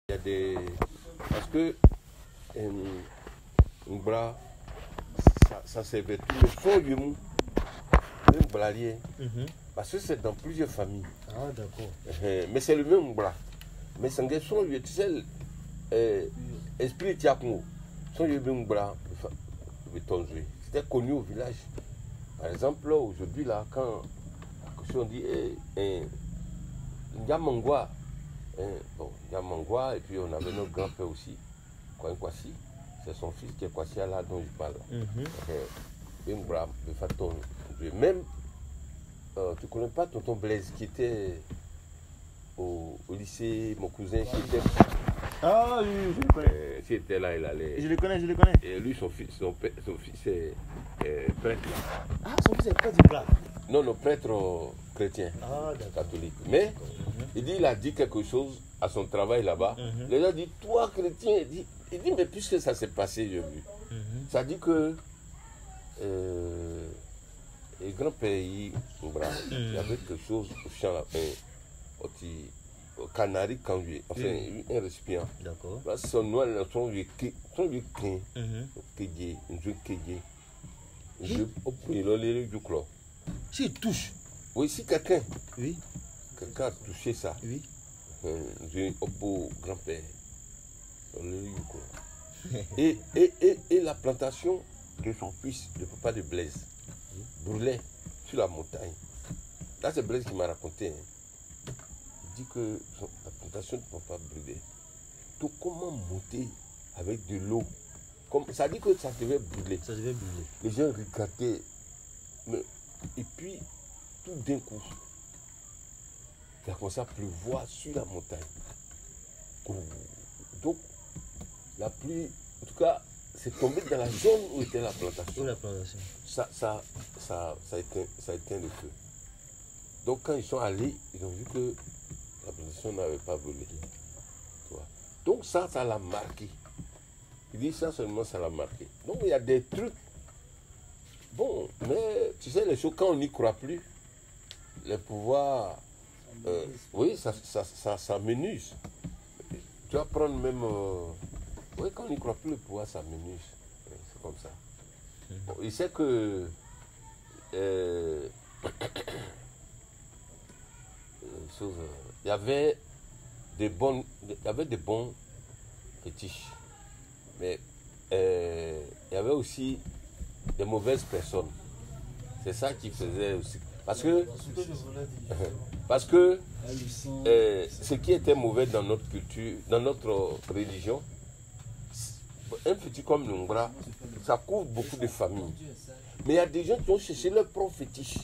Il y a des... Parce que Mbra, ça servait tout le son du mou, le Mbralier. Parce que c'est dans plusieurs familles. Ah, d'accord. Mais c'est le même Mbra. Mais c'est un son, tu sais, esprit Tiakongo. Son du même Mbra, c'était connu au village. Par exemple, aujourd'hui, là, quand on dit Ndiamangwa, bon, Ndiamangwa, et puis on avait notre grand-père aussi, Kwasi, c'est son fils qui est Kwasi là dont je parle. Même, tu ne connais pas tonton Blaise qui était au lycée, mon cousin qui était. Ah oui, je le connais. Qui était là, il allait. Je le connais. Et lui, son fils est prêtre. Ah, son fils est prêtre du Bras. Non, prêtre chrétien, catholique. Mais il a dit quelque chose à son travail là-bas. Les gens disent, toi chrétien, il dit, mais puisque ça s'est passé, j'ai vu. Ça dit que le grand pays, il y avait quelque chose au champ lapin, au canari conduit, enfin un récipient. D'accord. Son nom, son vieux S'il touche. Oui, si quelqu'un a touché ça, j'ai un beau grand-père. Et la plantation de son fils, le papa de Blaise, brûlait sur la montagne. Là, c'est Blaise qui m'a raconté. Il dit que la plantation ne peut pas brûler. Donc, comment monter avec de l'eau? Ça dit que ça devait brûler. Les gens regardaient. Et puis, tout d'un coup, il a commencé à pleuvoir sur la montagne. Donc, la pluie, en tout cas, c'est tombé dans la zone où était la plantation. Ça a éteint le feu. Donc, quand ils sont allés, ils ont vu que la plantation n'avait pas brûlé. Donc, ça l'a marqué. Il dit ça seulement, ça l'a marqué. Donc, il y a des trucs. Bon, mais tu sais, les choses, quand on n'y croit plus, les pouvoirs, oui, ça menuse. Tu vas prendre même, oui, quand on n'y croit plus, le pouvoir, ça menuse. C'est comme ça. Bon, il sait que, il y avait des bons fétiches, mais il y avait aussi des mauvaises personnes. C'est ça qui faisait aussi. Parce que ce qui était mauvais dans notre culture, dans notre religion, un petit comme l'Ongra, ça couvre beaucoup de familles. Mais il y a des gens qui ont cherché leur propre fétiche.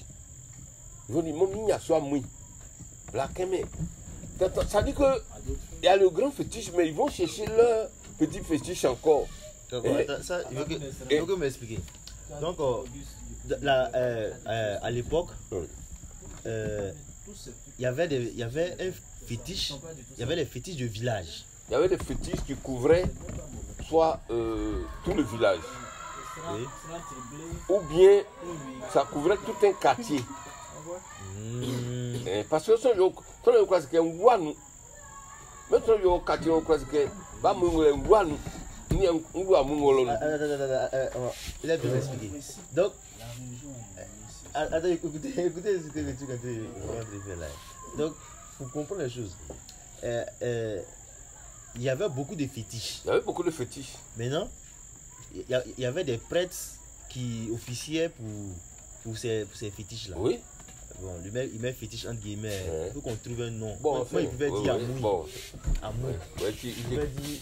Ils vont dire, mon mignon, soit mouille. Ça dit qu'il y a le grand fétiche, mais ils vont chercher leur petit fétiche encore. Ça, il faut que m'expliquer. Donc, à l'époque, il y avait un fétiche, il y avait les fétiches de village. Il y avait des fétiches qui couvraient soit tout le village, ou bien ça couvrait tout un quartier. Parce que si on croit que c'est un guanou, même si on quartier, on croit que c'est un guanou. Il a pu m'expliquer. Donc, écoutez ce que tu as dit. Donc, pour comprendre les choses, il y avait beaucoup de fétiches. Maintenant, il y avait des prêtres qui officiaient pour ces fétiches-là. Oui. Bon, il met fétiche entre guillemets. Il faut qu'on trouve un nom. Bon, moi, il pouvait dire Amoui. Bon. Amoui. Il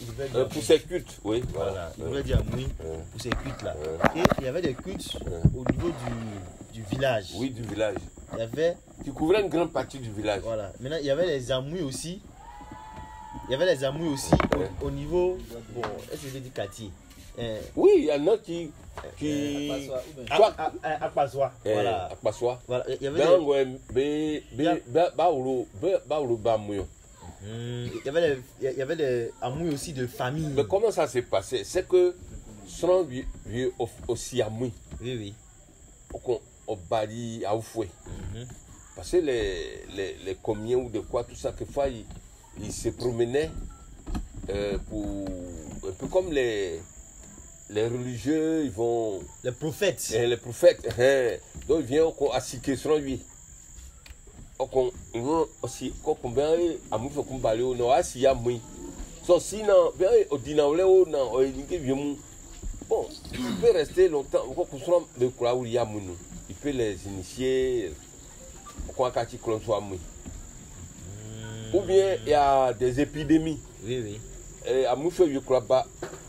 pouvait dire pour ses cultes, oui. Voilà. Il pouvait dire Amoui pour ces cultes-là. Et il y avait des cultes au niveau du village. Oui, du village. Il y avait. Qui couvrait une grande partie du village. Voilà. Maintenant, il y avait les Amouis aussi. Au niveau. Bon, est-ce que je vais dire quartier? Oui, il y en a qui Akpasoa. Voilà. Akpasoa. Voilà. Il y avait il y avait des Amouis aussi de famille. Mais comment ça s'est passé? C'est que son vieux aussi Amouis. Oui. Au Bali, à Oufoué. Parce que les comiens ou de quoi, tout ça, que fois, ils se promenaient un peu comme les religieux, ils vont... Les prophètes. Les prophètes. Donc, ils viennent à sur lui. Ils vont aussi, quand on vient à Moufou Kumbali, on a aussi à Moui. So, sinon, bien, au dîner, on a une bon, il peut rester longtemps. Il peut les initier. Ou bien il y a des épidémies. Oui, oui.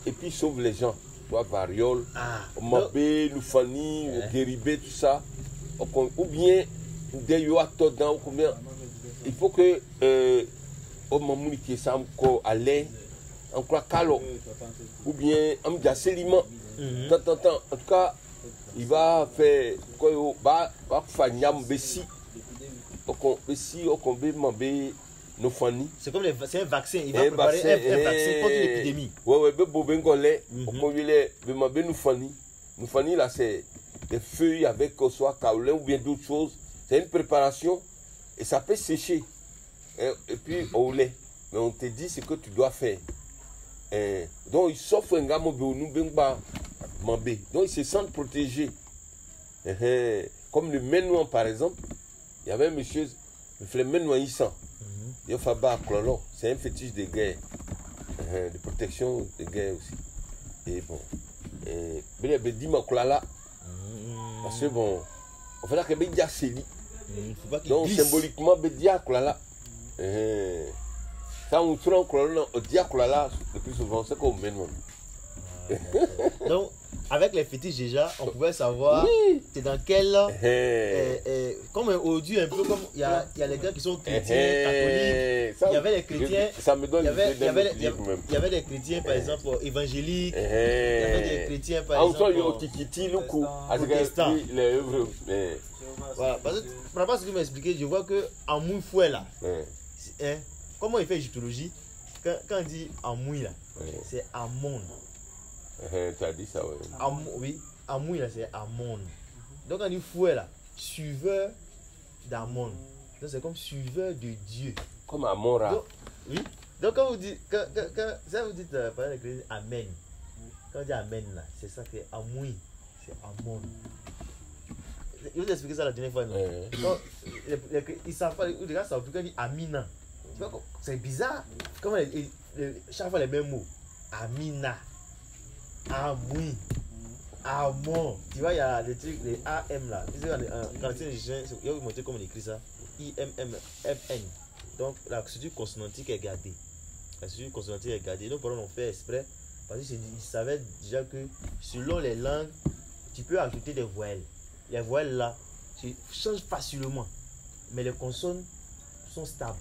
Et puis il sauve les gens. Soit variole, Mabé, Loufani, Guéribé, tout ça. Ou bien des yoatodan, ou bien il faut que au moment où il s'est encore allé, encore calo, ou bien un gasseliment. En tout cas, il va faire quoi? Va faire nyam bessi. C'est comme c'est un vaccin, il va préparer un vaccin contre l'épidémie. Là, c'est des feuilles avec soit kaolin ou bien d'autres choses. C'est une préparation et ça peut sécher. Et puis au lait. Mais on te dit ce que tu dois faire. Donc ils s'offrent un gamme donc ils se sentent protégés. Comme le Ménouan par exemple, il y avait un monsieur, le Ménouaïssan. C'est un fétiche de guerre, de protection de guerre aussi. Et bon, parce que bon, on fait là que Bédia Céli. Donc symboliquement, Bédia Kulala. Ça, on trouve au Diakulala le plus souvent, c'est comme Ménouan. Donc, avec les fétiches déjà, on pouvait savoir c'est dans quel... comme aujourd'hui, un peu comme il y a les gars qui sont chrétiens, catholiques, il y avait les chrétiens... Ça me donne il y avait des chrétiens, par exemple, évangéliques, il y avait des chrétiens, par exemple, protestants. Voilà, parce que par rapport à ce que tu m'as expliqué, je vois qu'en Moufoué là, comment il fait égyptologie, quand on dit Amoui là, c'est Amon. Tu as dit ça, oui. Oui, Amoui là, c'est Amon. Donc on dit Fouet là, suiveur d'Amon. Donc c'est comme suiveur de Dieu. Comme Amora. Oui. Donc quand vous dites, ça vous dites, par exemple, Amen. Quand on dit Amen là, c'est ça que Amoui, c'est Amon. Je vais vous expliquer ça la dernière fois. Quand ils savent pas, les gars savent plus quand ils disent Amina. Tu vois, c'est bizarre. Comment chaque fois les mêmes mots. Amina. Amoui. Amon. Tu vois, il y a des trucs, les AM là. Quand il y a vous montrer comment on écrit ça. IMMFN. Donc la structure consonantique est gardée. La structure consonantique est gardée. Donc pendant on fait exprès. Parce qu'ils savaient déjà que selon les langues, tu peux ajouter des voyelles. Les voyelles là changent facilement. Mais les consonnes sont stables.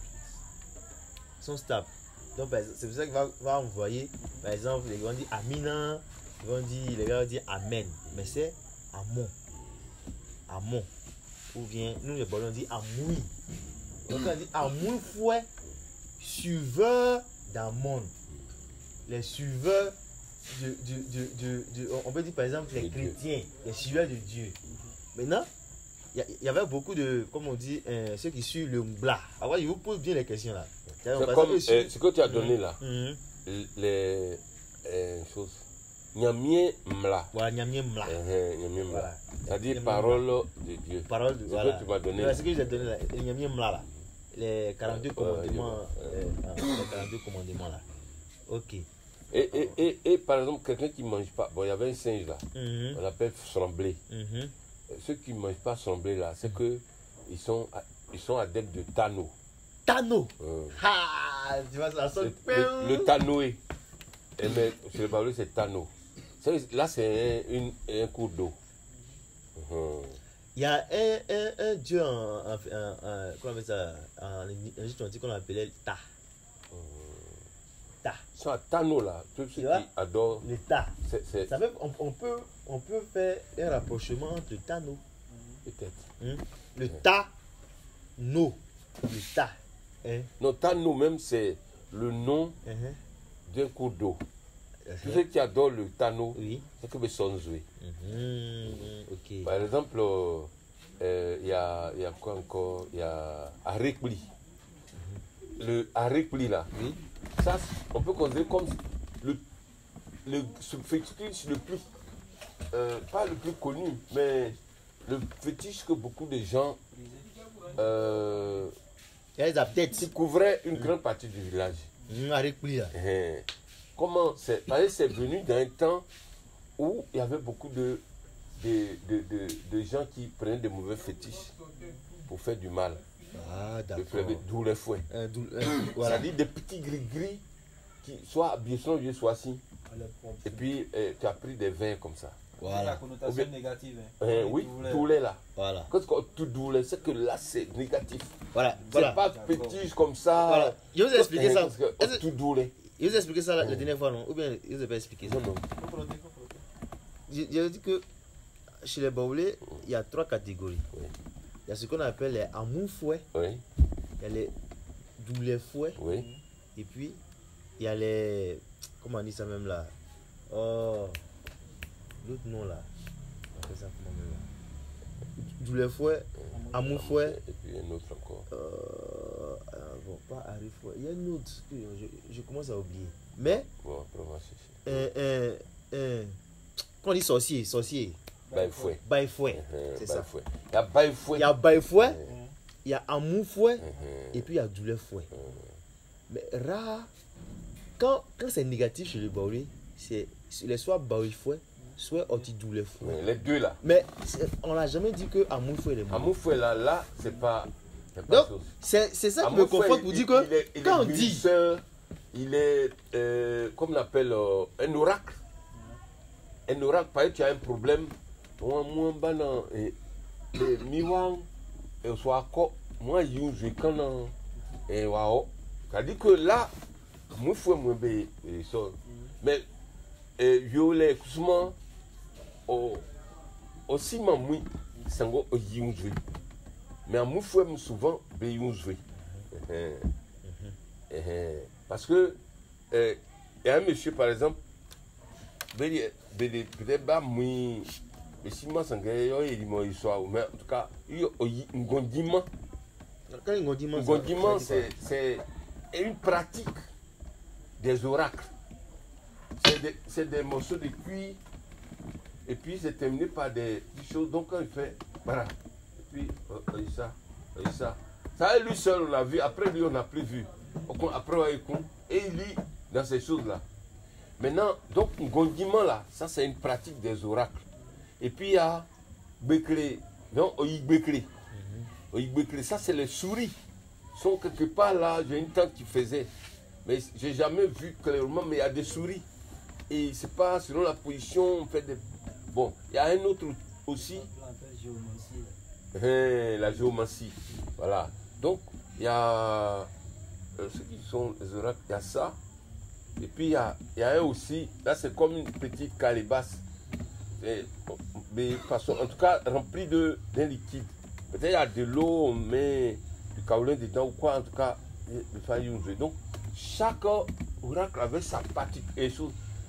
Donc c'est pour ça qu'il va envoyer, par exemple, les gens disent Amina, les gars disent Amen. Mais c'est Amon. Amon. Ou bien, nous les Bolons on dit Amoui. Donc on dit Amoui fouet, suiveur d'Amon. Les suiveurs on peut dire par exemple les chrétiens, les suiveurs de Dieu. Maintenant, il y avait beaucoup de, comme on dit, ceux qui suivent le Mbla. Alors, ils vous posent bien les questions là. C'est comme ce que tu as donné là. Les choses. Nyamie Mla. Voilà, Nyamie Mla. Voilà. C'est-à-dire parole de Dieu. Parole de Dieu. Voilà. Ce que tu m'as donné. Voilà, ce que j'ai donné là. Nyamie Mla là. Les 42 commandements. Les 42 commandements là. Ok. Et par exemple, quelqu'un qui ne mange pas. Bon, il y avait un singe là. On l'appelle Semblé. Ceux qui ne mangent pas Semblé là, c'est que ils sont adeptes de Tano. Tano. Tu vois, ça sonne. Le Tanoé. Mais sur le Baoulé, c'est Tano. Là, c'est un cours d'eau. Il y a un dieu comment on appelle ça, en Égypte, on dit qu'on appelait Ta. Ta. Ça, Tano là, tous ceux qui adorent. Le Ta. Ça veut, on peut faire un rapprochement entre Tano. Peut-être. Le Ta. No. Le Ta. Non, Tano même, c'est le nom d'un cours d'eau. Tous ceux qui adorent le Tano, c'est que sont joués. Ok. Par exemple, il y a quoi encore? Il y a Arikpli. Le Arikpli là, ça, on peut considérer comme ce fétiche le plus, pas le plus connu, mais le fétiche que beaucoup de gens qui couvrait une grande partie du village. Comment c'est? Parce que c'est venu d'un temps où il y avait beaucoup de gens qui prenaient de mauvais fétiches pour faire du mal. Ah, d'accord. D'où les fouets. Voilà. C'est-à-dire des petits gris-gris qui soit bien son vieux, soit si. Et puis tu as pris des vins comme ça. Voilà. La connotation négative. Oui, doulet là. Voilà. Quand tu doulet, c'est que là c'est négatif. Voilà. C'est pas petit comme ça. Voilà. Je vous ai expliqué ça. Tout doulet. Je vous ai expliqué ça la dernière fois, non? Ou bien je vous ai pas expliqué ça? Non. Je dis que chez les Baoulés, il y a 3 catégories. Oui. Il y a ce qu'on appelle les amours-fouets. Oui. Il y a les doulets-fouets. Oui. Et puis, il y a les... Comment on dit ça même là? Oh... L'autre nom là. On appelle ça comment même là? Doulets-fouets, amours-fouets. Et puis un autre encore. Bon, pas Harry-fouet. Il y a un autre que je commence à oublier. Mais... Bon, après on va chercher. Quand on dit sorcier. Baille-fouet. Baille-fouet. C'est ça. Il y a baille-fouet. Il y a baille-fouet. Il y a amour-fouet. Et puis il y a douleur-fouet. Mais rare, quand c'est négatif chez le Baoulé, c'est soit baille-fouet, soit anti-douleur-fouet. Les deux là. Mais on n'a jamais dit que amour-fouet est le bon. Amour-fouet là, c'est pas. Donc, c'est ça qui me conforte pour dire que quand on dit. Il est, comme on appelle, un oracle. Un oracle, par exemple, tu as un problème. Moi, je quand c'est-à-dire que là, moi, faut me mais je l'ai souvent aussi mamui sango yunjui mais à moi faut souvent be yunjui parce que il y a un monsieur par exemple peut-être pas moi mais si moi sangue yo il mo histoire mais en tout cas yo ngondima c'est une pratique des oracles. C'est des morceaux de cuir et puis c'est terminé par des choses. Donc quand il fait voilà et puis ça lui seul on l'a vu, après lui on n'a plus vu. Après et il lit dans ces choses là. Maintenant donc gondiment là, ça c'est une pratique des oracles. Et puis il y a Bekele, non Oyigbekele. Oyigbekele, ça c'est les souris. Sont quelque part là, j'ai une tante qui faisait. Mais j'ai jamais vu clairement, mais il y a des souris. Et c'est pas selon la position, on fait des... Bon, il y a un autre aussi. La géomancie. Voilà. Donc, il y a ceux qui sont les oracles, il y a ça. Et puis, il y a un aussi, là c'est comme une petite calebasse. Mais façon, en tout cas, remplie d'un liquide. Peut-être il y a de l'eau, on met du kaolin dedans ou quoi, en tout cas, il faut y jouer. Donc, chaque oracle avait sa pratique et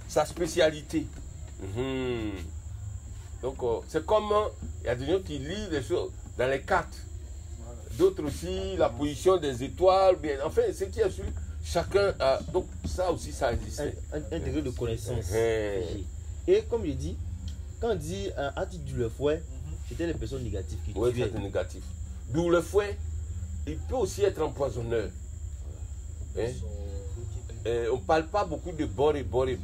sa spécialité. Donc, c'est comme il y a des gens qui lisent les choses dans les cartes. D'autres aussi, la position des étoiles. Bien, enfin, ce qui est sûr, chacun a. Donc, ça aussi, ça existait. Un degré de connaissance. Et comme je dis, quand on dit anti-douleur-fouet, c'était les personnes négatives qui tuaient. Oui, c'était négatif. Douleur-fouet, il peut aussi être empoisonneur. Hein? On ne parle pas beaucoup de boré. Boré,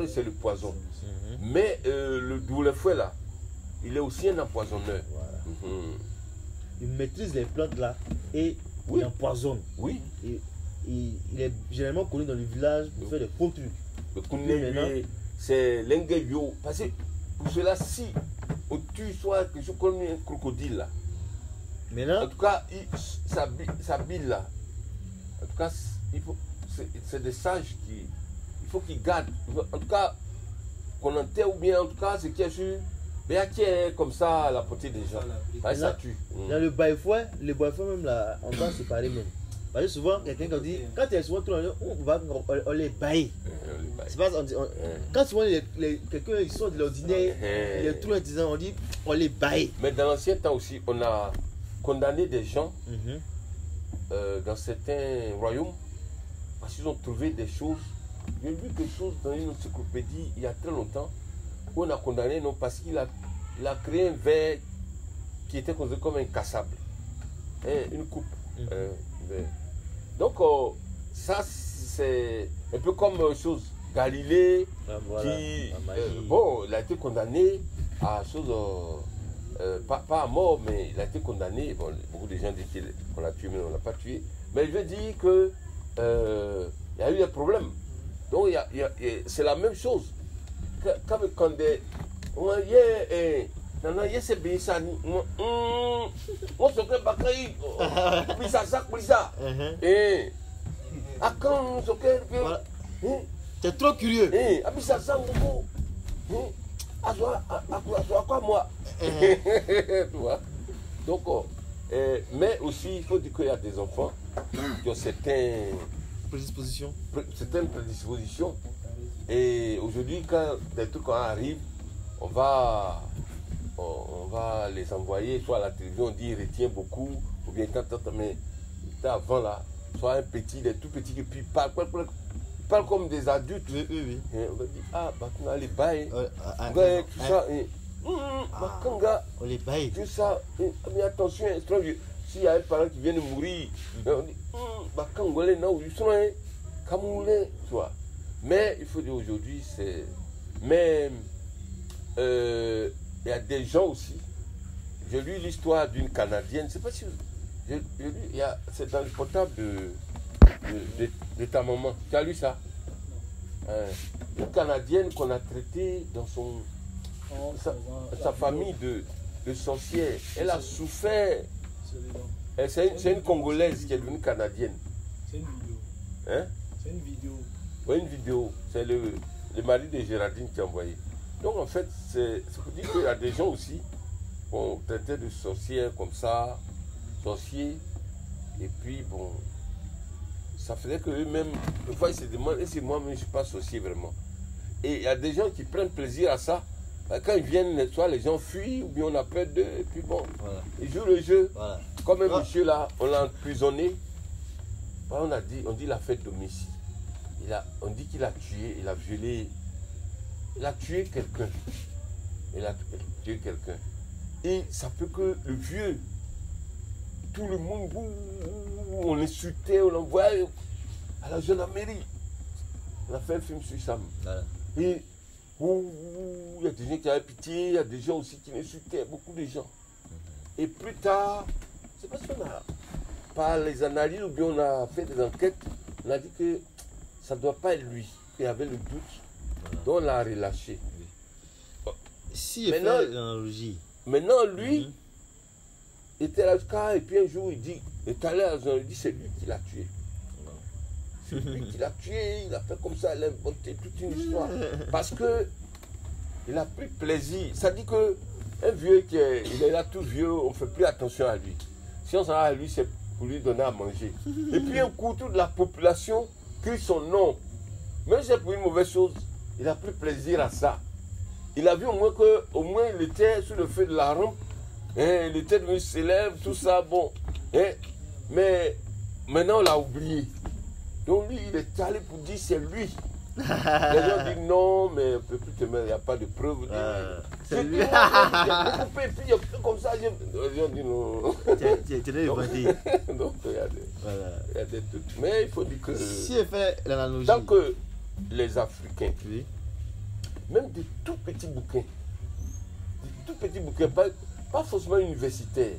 c'est le poison. Mais le douleur-fouet, là, il est aussi un empoisonneur. Voilà. Il maîtrise les plantes, là, et il empoisonne. Oui. Et il est généralement connu dans le village pour faire des faux trucs. Le Kouné, c'est l'Engeyo. Parce que pour cela, si on tue soit quelque chose comme un crocodile, là. Maintenant, en tout cas, sa bile, là. En tout cas, c'est des sages il faut qu'ils gardent. En tout cas, qu'on enterre ou bien, en tout cas, ce qui est sûr, mais qui est comme ça à la portée des gens. Ça tue. Dans le baille-fouet, même là, on doit séparer même. Parce que souvent, quelqu'un dit, quand tu es souvent tout on les baille. C'est pas, quand souvent quelqu'un ils sont de l'ordinaire, les trous disant, on dit, on les baille. Mais dans l'ancien temps aussi, on a condamné des gens dans certains royaumes parce qu'ils ont trouvé des choses. J'ai lu quelque chose dans une encyclopédie il y a très longtemps, où on a condamné non parce qu'il a créé un verre qui était considéré comme incassable. Une coupe. Donc, ça, c'est un peu comme chose. Galilée, bon, il a été condamné à chose, pas à mort, mais il a été condamné. Bon, beaucoup de gens disent qu'on l'a tué, mais on ne l'a pas tué. Mais je veux dire que il y a eu des problèmes. Donc, c'est la même chose. Quand des. Non, il y a ces pays, ça. On se fait bakaï. Puis ça. Et. À quand on se fait. T'es trop curieux. Puis ça, à quoi moi? Tu vois? Donc, mais aussi, il faut dire qu'il y a des enfants qui ont certaines prédispositions. Et aujourd'hui, quand des trucs arrivent, on va les envoyer soit à la télévision, on dit il retient beaucoup, ou bien tant, mais avant là, soit un petit, des tout petits qui parlent comme des adultes. Oui. Et on va dire, on a les bails, tout ça. On les baille. Tout ça, mais attention, s'il y a un parent qui vient de mourir, on dit, tu vois. Mais il faut dire aujourd'hui, c'est. Mais il y a des gens aussi. J'ai lu l'histoire d'une Canadienne, je ne sais pas si j'ai lu, c'est dans le portable de ta maman. Tu as lu ça? Une Canadienne qu'on a traitée dans sa famille de sorcières. Elle a souffert. C'est une Congolaise qui est devenue Canadienne. C'est une vidéo. Hein? C'est une vidéo. Oui, une vidéo. C'est le mari de Géraldine qui a envoyé. Donc en fait, c'est pour dire qu'il y a des gens aussi qu'on traitait de sorcières comme ça, sorciers. Et puis bon, ça faisait qu'eux-mêmes, une fois ils se demandent, est-ce que moi-même je ne suis pas sorcier vraiment? Et il y a des gens qui prennent plaisir à ça. Quand ils viennent, soit les gens fuient, ou bien on a peur d'eux, et puis bon, ils jouent le jeu. Voilà. Comme un monsieur là, on l'a emprisonné. On dit la fête d'homicide. On dit qu'il a tué, il a violé, il a tué quelqu'un. Et ça fait que le vieux, tout le monde, on l'insultait, on l'envoyait à la gendarmerie. On a fait un film sur ça. Voilà. Et il y a des gens qui avaient pitié, il y a des gens aussi qui l'insultaient, beaucoup de gens. Et plus tard, c'est parce qu'on a, par les analyses ou bien on a fait des enquêtes, on a dit que ça ne doit pas être lui, qu'il y avait le doute, donc on l'a relâché. Si il fait l'analogie. Maintenant, lui, était là jusqu'à, et puis un jour, il dit, il dit, c'est lui qui l'a tué. C'est lui qui l'a tué, il a fait comme ça, il a inventé toute une histoire. Parce que il a pris plaisir. Ça dit que un vieux il est là tout vieux, on ne fait plus attention à lui. Si on s'en va à lui, c'est pour lui donner à manger. Et puis un coup, toute la population crie son nom. Même si c'est pour une mauvaise chose, il a pris plaisir à ça. Il a vu au moins il était sur le feu de la rampe, il était devenu célèbre, tout ça, bon. Mais maintenant on l'a oublié. Donc lui, il est allé pour dire c'est lui. Les gens disent non, mais on ne peut plus te mettre, il n'y a pas de preuve. C'est lui. Il a coupé, puis il a fait comme ça. Les gens disent non. Tu l'as inventé. Donc il y a des trucs. Mais il faut dire que. Si elle fait l'analogie. Tant que les Africains, même des tout petits bouquins, pas forcément universitaires.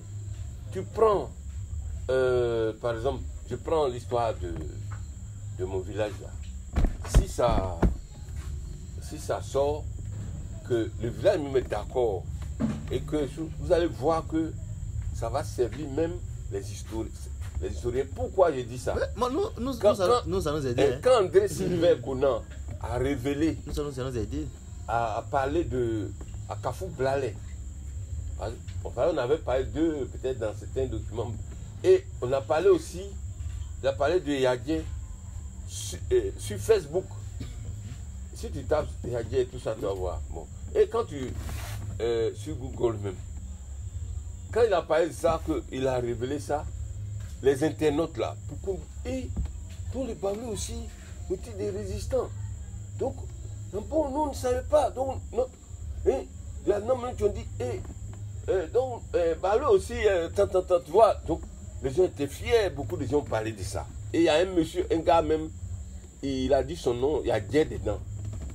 Tu prends, par exemple, je prends l'histoire de mon village là. Si ça sort, que le village me met d'accord et que vous allez voir que ça va servir même les historiens. Pourquoi je dis ça? Nous allons aider. Quand André Sylvain Conan a révélé, nous allons aider. À parler à Kafou Blalé. On avait parlé d'eux peut-être dans certains documents. Et on a parlé aussi, il a parlé de Yadien sur Facebook. Si tu tapes Yadien et tout ça, tu vas voir. Bon. Et quand sur Google même, quand il a parlé de ça, qu'il a révélé ça, les internautes là, Donc les Balois aussi étaient des résistants. Donc, bon, nous on ne savait pas. Donc, la norme qui ont dit, Balois aussi, tu vois. Donc, les gens étaient fiers, beaucoup de gens parlaient de ça. Et il y a un monsieur, un gars même, il a dit son nom, il y a Dieu dedans.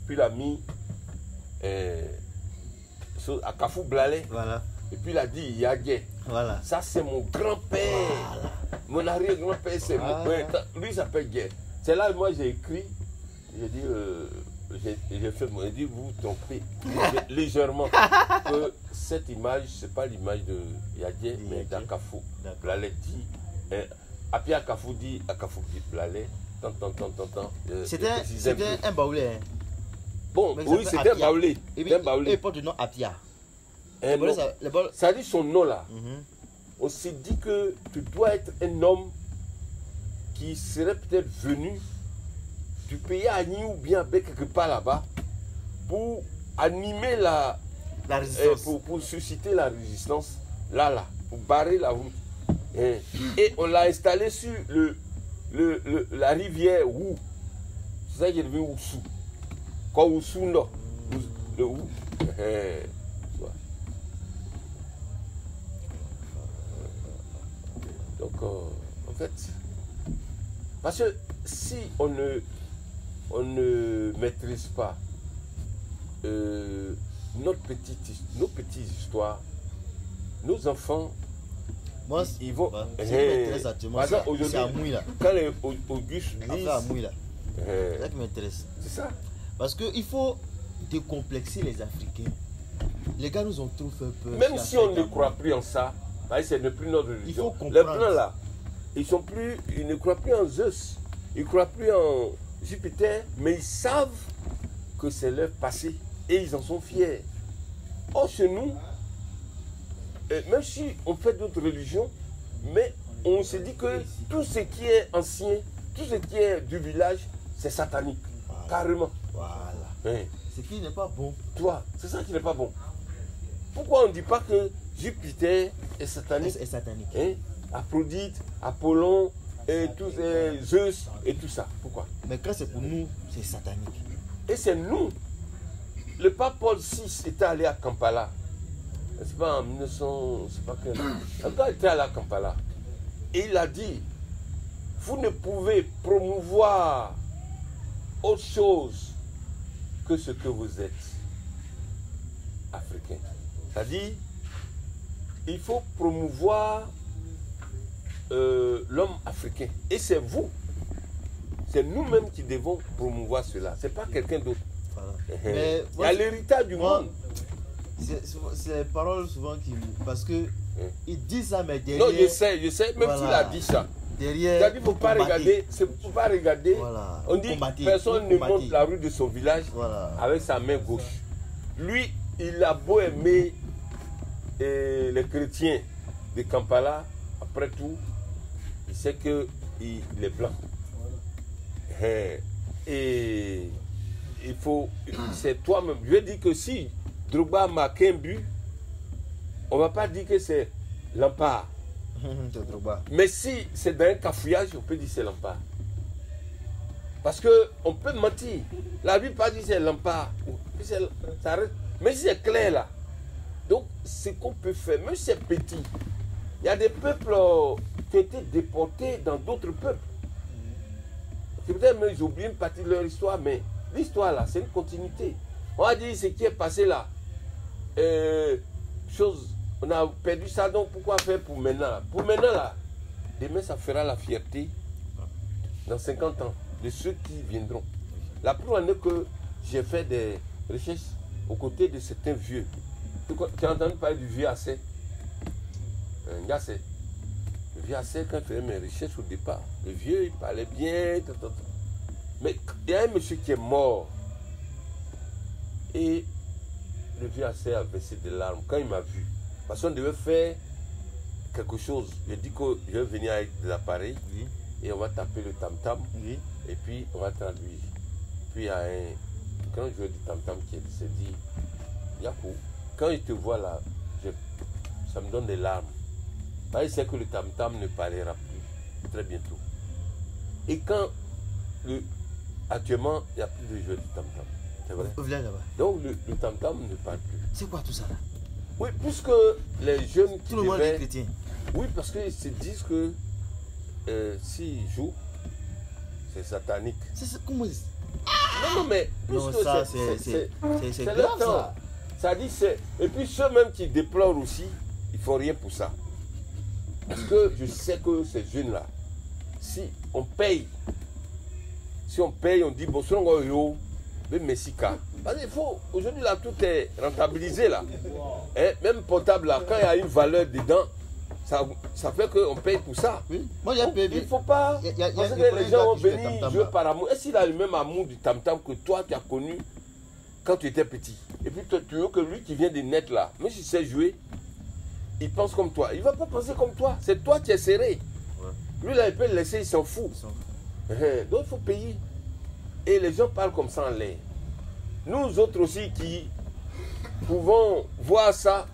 Puis il a mis à Kafou Blalé. Voilà. Et puis il a dit Yagé. Voilà. Ça c'est mon grand-père. Voilà. Mon arrière-grand-père, c'est mon père. Lui il s'appelle Gué. C'est là moi j'ai écrit. J'ai dit, j'ai fait, j'ai dit vous trompez légèrement que cette image, c'est pas l'image de Yagé, mais d'Akafou. Blalé dit. Après Akafou dit Blalé. C'était un baoulé. Hein. Bon, oui, c'était un baoulé. Il porte le nom Apia. Ça dit son nom là. On s'est dit que tu dois être un homme qui serait peut-être venu du pays Agni ou bien quelque part là-bas pour animer la résistance. Pour susciter la résistance là, pour barrer la route. Et on l'a installé sur la rivière Wou. C'est ça qui est devenu Oussou. Quand Oussou, non. Le Wou. Donc, en fait, parce que si on ne maîtrise pas nos petites histoires, nos enfants, moi, ils vont. C'est à Mouille là. Quand les Augustes lisent. À Mouille là. C'est ça qui m'intéresse. C'est ça. Parce qu'il faut décomplexer les Africains. Les gars nous ont trop fait peur. Même si on ne croit plus en ça, c'est ne plus notre religion. Les Blancs là, ils ne croient plus en Zeus, ils ne croient plus en Jupiter, mais ils savent que c'est leur passé et ils en sont fiers. Or chez nous, même si on fait d'autres religions, mais on se dit que tout ce qui est ancien, tout ce qui est du village, c'est satanique, carrément. Voilà. Ce qui n'est pas bon. Toi, c'est ça qui n'est pas bon. Pourquoi on ne dit pas que Jupiter est satanique? Est satanique. Aphrodite, Apollon, et tous, Zeus et tout ça. Pourquoi? Mais quand c'est pour nous, c'est satanique. Et c'est nous. Le pape Paul VI était allé à Kampala. C'est pas en 1900, c'est pas quel. Quand il était allé à Kampala, et il a dit, vous ne pouvez promouvoir autre chose que ce que vous êtes, africain. C'est-à-dire, il faut promouvoir l'homme africain. Et c'est vous. C'est nous-mêmes qui devons promouvoir cela. Ce n'est pas quelqu'un d'autre. Voilà. Il y a l'héritage du monde. C'est les paroles souvent qui... Parce que ils disent ça, mais derrière... Non, je sais. Même s'il a dit ça. Derrière... Il ne faut pas regarder. Faut pas regarder. Voilà. On dit personne ne monte la rue de son village avec sa main gauche. Lui, il a beau aimer les chrétiens de Kampala, après tout, il sait qu'il est blanc. Et il faut, c'est toi-même. Je veux dire que si Drogba marque un but, on ne va pas dire que c'est Lampard. Mais si c'est dans un cafouillage, on peut dire que c'est Lampard. Parce qu'on peut mentir. La Bible pas dit que c'est Lampard. Mais si c'est clair là. Donc, ce qu'on peut faire, même si c'est petit, il y a des peuples qui ont été déportés dans d'autres peuples. C'est peut-être qu'ils oublient une partie de leur histoire, mais l'histoire là, c'est une continuité. On a dit ce qui est passé là. On a perdu ça, donc pourquoi faire pour maintenant là? Pour maintenant là, demain ça fera la fierté dans 50 ans de ceux qui viendront. La preuve est que j'ai fait des recherches aux côtés de certains vieux. Tu as entendu parler du vieux Assé? Le vieux Assé, quand je faisais mes recherches au départ, le vieux il parlait bien, mais il y a un monsieur qui est mort. Et le vieux Assé a versé des larmes quand il m'a vu. Parce qu'on devait faire quelque chose. Je dis que je vais venir avec des appareils et on va taper le tam-tam et puis on va traduire. Puis il y a un grand joueur du tam-tam qui s'est dit, Yakou, quand il te voit là, ça me donne des larmes. Parce qu'il sait que le tam-tam ne parlera plus très bientôt. Et quand actuellement, il n'y a plus de joueurs du tam-tam. C'est vrai. Au village là-bas. Donc le tam-tam ne parle plus. C'est quoi tout ça là? Oui, puisque les jeunes qui tout le monde est chrétien. Oui, parce qu'ils se disent que s'ils jouent, c'est satanique. Comment Non, mais non, ça c'est grave ça. Ça dit c'est. Et puis ceux-mêmes qui déplorent aussi, ils ne font rien pour ça. Parce que je sais que ces jeunes-là, si on paye, on dit bon, mais Messika. Parce qu'il faut, aujourd'hui là, tout est rentabilisé là. Hein, même potable là, quand il y a une valeur dedans, ça fait qu'on paye pour ça. Oui. Moi j'ai payé. Il ne faut pas. Parce que les gens vont venir jouer par amour. Est-ce qu'il a le même amour du tam-tam que toi tu as connu quand tu étais petit? Et puis toi, tu veux que lui qui vient de naître là, même s'il sait jouer, il pense comme toi. Il ne va pas penser comme toi. C'est toi qui es serré. Ouais. Lui là, il peut le laisser, il s'en fout. Donc il faut payer. Et les gens parlent comme ça en l'air. Nous autres aussi qui pouvons voir ça,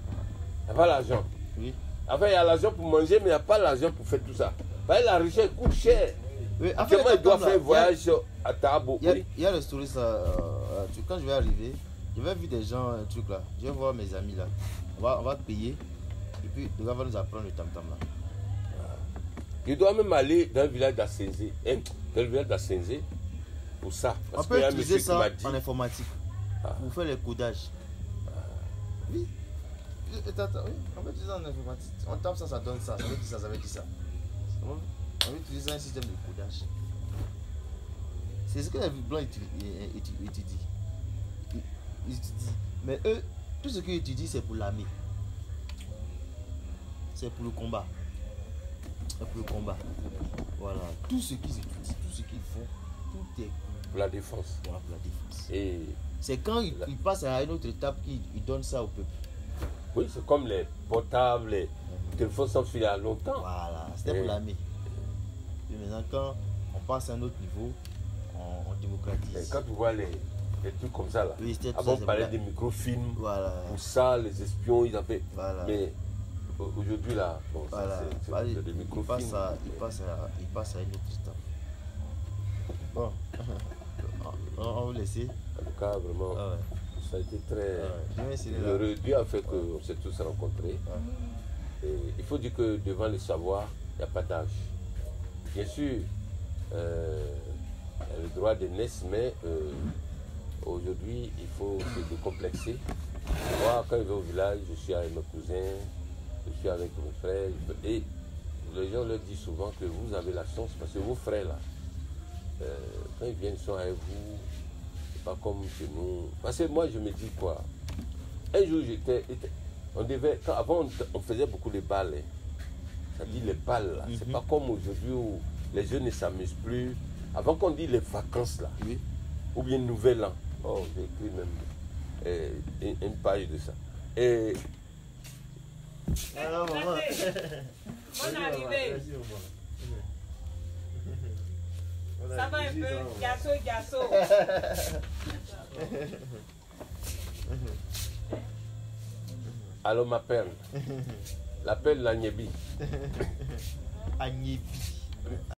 il n'y a pas l'argent. Oui. Enfin, il y a l'argent pour manger, mais il n'y a pas l'argent pour faire tout ça. Parce que la richesse coûte cher. Oui. Comment il doit faire un voyage à Tabo? Il y a le story là. Quand je vais arriver, je vais voir des gens, un truc là. Je vais voir mes amis là. On va payer. Et puis, le gars va nous apprendre le tam-tam là. Il doit même aller dans le village d'Assenzé. Dans le village d'Assenzé. Pour ça. Parce on peut utiliser ça en informatique. Pour faire les codages. Oui. Oui. On peut utiliser ça en informatique. On tape ça, ça donne ça. Ça veut dire ça, ça veut dire ça. On peut utiliser un système de codage. C'est ce que les blancs étudient. Mais eux, tout ce qu'ils étudient, c'est pour l'armée. C'est pour le combat. C'est pour le combat. Voilà. Tout ce qu'ils étudient, tout ce qu'ils font, tout est pour la défense. Voilà, pour la défense. Et c'est quand ils passent à une autre étape qu'ils donnent ça au peuple. Oui, c'est comme les portables, les téléphones sans fil à longtemps. Voilà, c'était pour l'armée. Et maintenant, quand on passe à un autre niveau, on démocratise. Et quand tu vois les trucs comme ça, là, oui, avant on parlait des microfilms, voilà. Pour ça, les espions, ils ont fait. Voilà. Mais aujourd'hui, là, bon, voilà. c'est des microfilms. Il passe à une autre étape. Bon, on va laisser. En tout cas, vraiment, ça a été très heureux. Dieu a fait qu'on s'est tous rencontrés. Et il faut dire que devant le savoir, il n'y a pas d'âge. Bien sûr, le droit de naissance, mais aujourd'hui, il faut se décomplexer. Moi, quand je vais au village, je suis avec mes cousins, je suis avec mes frères. Et les gens leur disent souvent que vous avez la chance parce que vos frères, là, quand ils viennent, ils sont avec vous. C'est pas comme chez nous. Parce que moi, je me dis quoi? Un jour, avant, on faisait beaucoup de balles. Ça dit les balles, là. C'est pas comme aujourd'hui où les jeunes ne s'amusent plus. Avant qu'on dit les vacances, là. Oui. Ou bien Nouvel An. Oh, j'ai écrit même une page de ça. Et... Alors, maman. Bonne arrivée. Ça va un peu, gasso. Alors ma perle. La perle, la Nyebi. Agnébi.